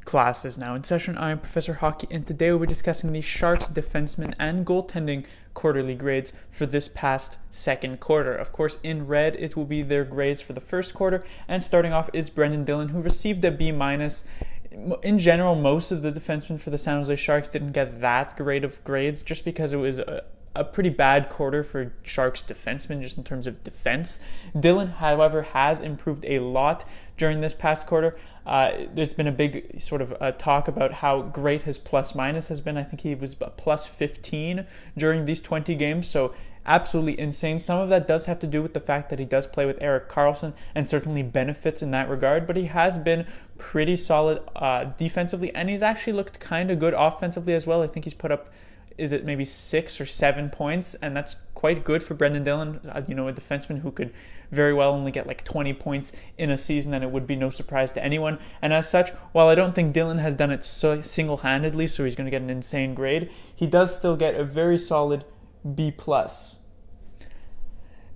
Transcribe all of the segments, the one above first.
Class is now in session. I am Professor Hockey, and today we'll be discussing the Sharks defensemen and goaltending quarterly grades for this past second quarter. Of course, in red, it will be their grades for the first quarter, and starting off is Brendan Dillon, who received a B-. In general, most of the defensemen for the San Jose Sharks didn't get that great of grades, just because it was a pretty bad quarter for Sharks defensemen just in terms of defense. Dillon, however, has improved a lot during this past quarter. There's been a big sort of talk about how great his plus-minus has been. I think he was plus 15 during these 20 games, so absolutely insane. Some of that does have to do with the fact that he does play with Erik Karlsson and certainly benefits in that regard, but he has been pretty solid defensively, and he's actually looked kind of good offensively as well. I think he's put up, is it maybe 6 or 7 points, and that's quite good for Brendan Dillon, a defenseman who could very well only get like 20 points in a season, and it would be no surprise to anyone. And as such, while I don't think Dillon has done it so single-handedly, so he's going to get an insane grade, he does still get a very solid B+.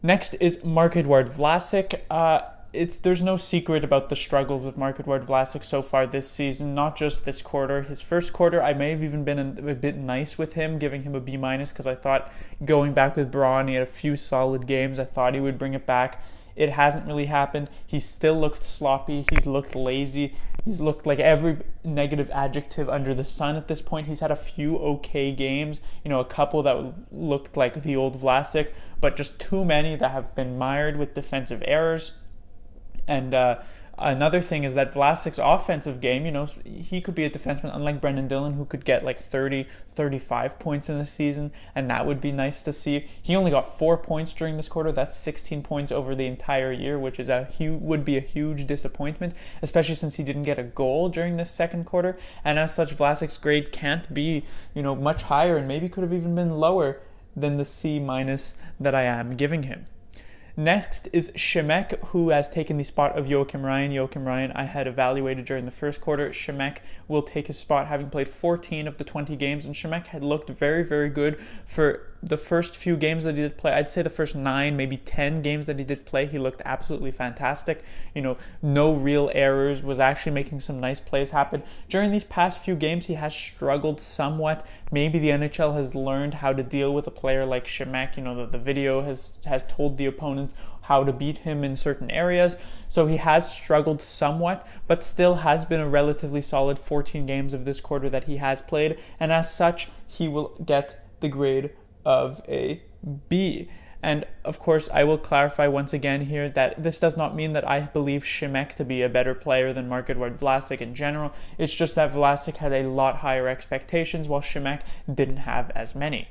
Next is Marc-Edouard Vlasic. There's no secret about the struggles of Marc-Edouard Vlasic so far this season, not just this quarter. His first quarter, I may have even been a bit nice with him, giving him a B- because I thought going back with Braun, he had a few solid games. I thought he would bring it back. It hasn't really happened. He's still looked sloppy. He's looked lazy. He's looked like every negative adjective under the sun at this point. He's had a few okay games, a couple that looked like the old Vlasic, but just too many that have been mired with defensive errors. And another thing is that Vlasic's offensive game, he could be a defenseman, unlike Brendan Dillon, who could get like 30, 35 points in a season, and that would be nice to see. He only got 4 points during this quarter. That's 16 points over the entire year, which is would be a huge disappointment, especially since he didn't get a goal during this second quarter. And as such, Vlasic's grade can't be, much higher, and maybe could have even been lower than the C- that I am giving him. Next is Shemek, who has taken the spot of Joakim Ryan. Joakim Ryan I had evaluated during the first quarter. Shemek will take his spot, having played 14 of the 20 games, and Shemek had looked very, very good for the first few games that he did play. I'd say the first 9, maybe 10 games that he did play, he looked absolutely fantastic. No real errors, was actually making some nice plays happen. During these past few games, he has struggled somewhat. Maybe the NHL has learned how to deal with a player like Shemek. The video has told the opponents how to beat him in certain areas. So he has struggled somewhat, but still has been a relatively solid 14 games of this quarter that he has played. And as such, he will get the grade of a B. And of course, I will clarify once again here that this does not mean that I believe Shemek to be a better player than Marc-Edouard Vlasic in general. It's just that Vlasic had a lot higher expectations, while Shemek didn't have as many.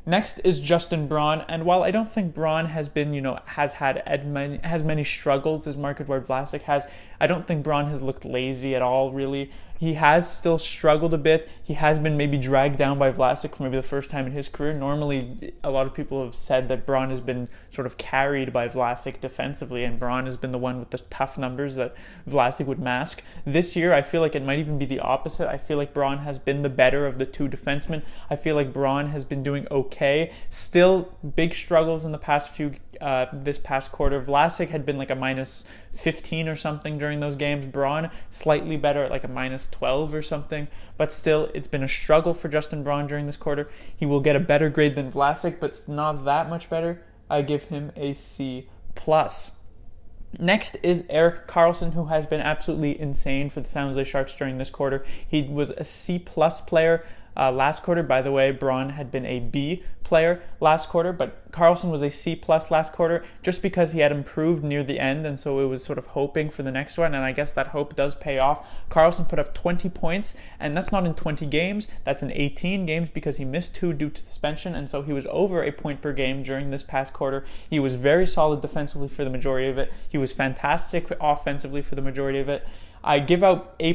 Next is Justin Braun, and while I don't think Braun has been, has many struggles as Marc-Edouard Vlasic has, I don't think Braun has looked lazy at all, really. He has still struggled a bit. He has been maybe dragged down by Vlasic for maybe the first time in his career. Normally, a lot of people have said that Braun has been sort of carried by Vlasic defensively, and Braun has been the one with the tough numbers that Vlasic would mask. This year, I feel like it might even be the opposite. I feel like Braun has been the better of the two defensemen. I feel like Braun has been doing okay. Still big struggles in the past this past quarter. Vlasic had been like a minus 15 or something during those games. Braun slightly better at like a minus 12 or something, but still it's been a struggle for Justin Braun during this quarter. He will get a better grade than Vlasic, but not that much better. I give him a C+. Next is Erik Karlsson, who has been absolutely insane for the San Jose Sharks during this quarter. He was a C+ player last quarter. By the way, Braun had been a B player last quarter, but Karlsson was a C+ last quarter just because he had improved near the end, and so it was sort of hoping for the next one, and I guess that hope does pay off. Karlsson put up 20 points, and that's not in 20 games, that's in 18 games because he missed 2 due to suspension, and so he was over a point per game during this past quarter. He was very solid defensively for the majority of it. He was fantastic offensively for the majority of it. I give out A+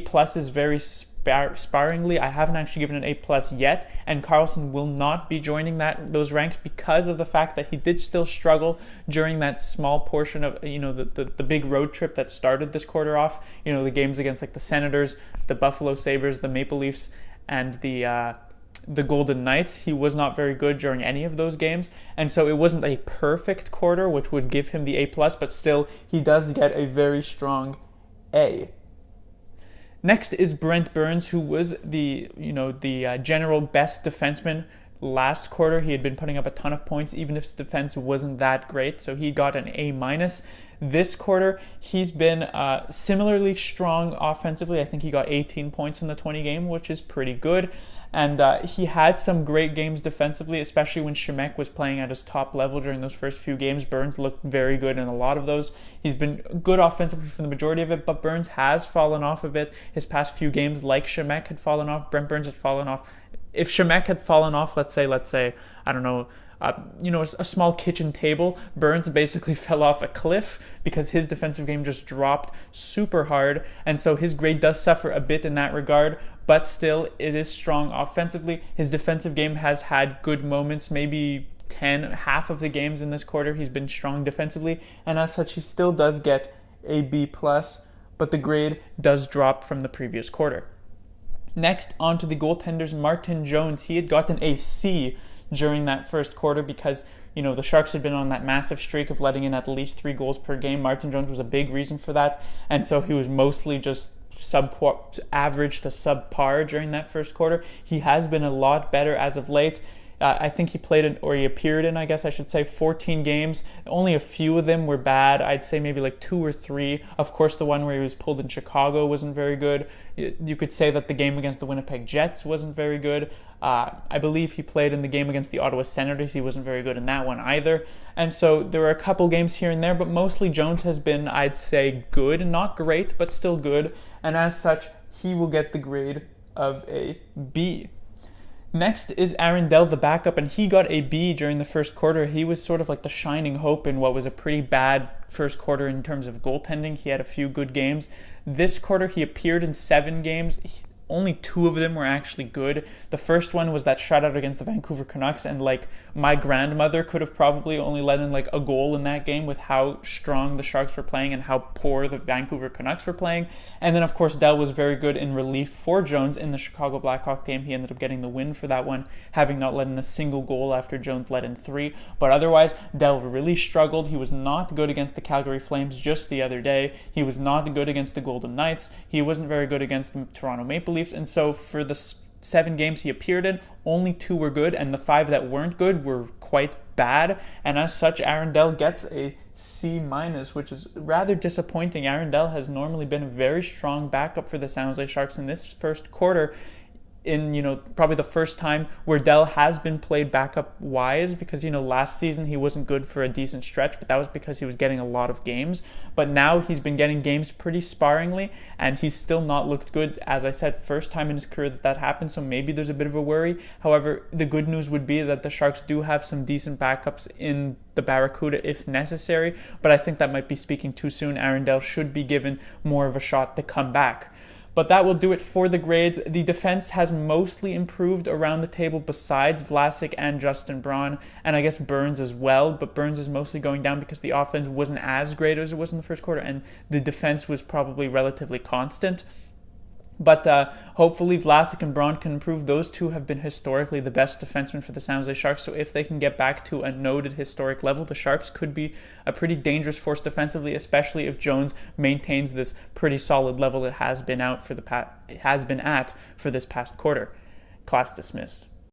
very sparingly. I haven't actually given an A+ yet, and Karlsson will not be joining those ranks because of the fact that he did still struggle during that small portion of the big road trip that started this quarter off. The games against like the Senators, the Buffalo Sabres, the Maple Leafs, and the Golden Knights. He was not very good during any of those games, and so it wasn't a perfect quarter, which would give him the A+, but still he does get a very strong A. Next is Brent Burns, who was the general best defenseman last quarter. He had been putting up a ton of points, even if his defense wasn't that great, so he got an A-. This quarter, he's been similarly strong offensively. I think he got 18 points in the 20 game, which is pretty good. And he had some great games defensively, especially when Shemek was playing at his top level during those first few games. Burns looked very good in a lot of those. He's been good offensively for the majority of it, but Burns has fallen off a bit. His past few games, like Shemek, had fallen off. Brent Burns had fallen off. If Shemek had fallen off, let's say, I don't know, a small kitchen table, Burns basically fell off a cliff because his defensive game just dropped super hard, and so his grade does suffer a bit in that regard, but still, it is strong offensively. His defensive game has had good moments, maybe half of the games in this quarter he's been strong defensively, and as such, he still does get a B+, but the grade does drop from the previous quarter. Next, on to the goaltenders, Martin Jones. He had gotten a C during that first quarter because, the Sharks had been on that massive streak of letting in at least 3 goals per game. Martin Jones was a big reason for that, and so he was mostly just average to subpar during that first quarter. He has been a lot better as of late. I think he appeared in, 14 games. Only a few of them were bad. I'd say maybe like 2 or 3. Of course, the one where he was pulled in Chicago wasn't very good. You could say that the game against the Winnipeg Jets wasn't very good. I believe he played in the game against the Ottawa Senators. He wasn't very good in that one either. And so there were a couple games here and there, but mostly Jones has been, I'd say, good. Not great, but still good. And as such, he will get the grade of a B. Next is Aaron Dell, the backup, and he got a B during the first quarter. He was sort of like the shining hope in what was a pretty bad first quarter in terms of goaltending. He had a few good games. This quarter, he appeared in 7 games. Only 2 of them were actually good. The first one was that shutout against the Vancouver Canucks, and my grandmother could have probably only let in a goal in that game with how strong the Sharks were playing and how poor the Vancouver Canucks were playing. And then of course Dell was very good in relief for Jones in the Chicago Blackhawk game. He ended up getting the win for that one, having not let in a single goal after Jones let in 3. But otherwise, Dell really struggled. He was not good against the Calgary Flames just the other day. He was not good against the Golden Knights. He wasn't very good against the Toronto Maple Leafs. And so for the 7 games he appeared in, only 2 were good, and the 5 that weren't good were quite bad. And as such, Aaron Dell gets a C-, which is rather disappointing. Aaron Dell has normally been a very strong backup for the San Jose Sharks in this first quarter, in probably the first time where Dell has been played backup wise, because last season he wasn't good for a decent stretch, but that was because he was getting a lot of games. But now he's been getting games pretty sparingly, and he's still not looked good. As I said, first time in his career that happened, so maybe there's a bit of a worry. However, the good news would be that the Sharks do have some decent backups in the Barracuda if necessary, but I think that might be speaking too soon. Aaron Dell should be given more of a shot to come back. But that will do it for the grades. The defense has mostly improved around the table besides Vlasic and Justin Braun, and I guess Burns as well, but Burns is mostly going down because the offense wasn't as great as it was in the first quarter, and the defense was probably relatively constant. But hopefully Vlasic and Braun can improve. Those two have been historically the best defensemen for the San Jose Sharks, so if they can get back to a noted historic level, the Sharks could be a pretty dangerous force defensively, especially if Jones maintains this pretty solid level it has been at for this past quarter. Class dismissed.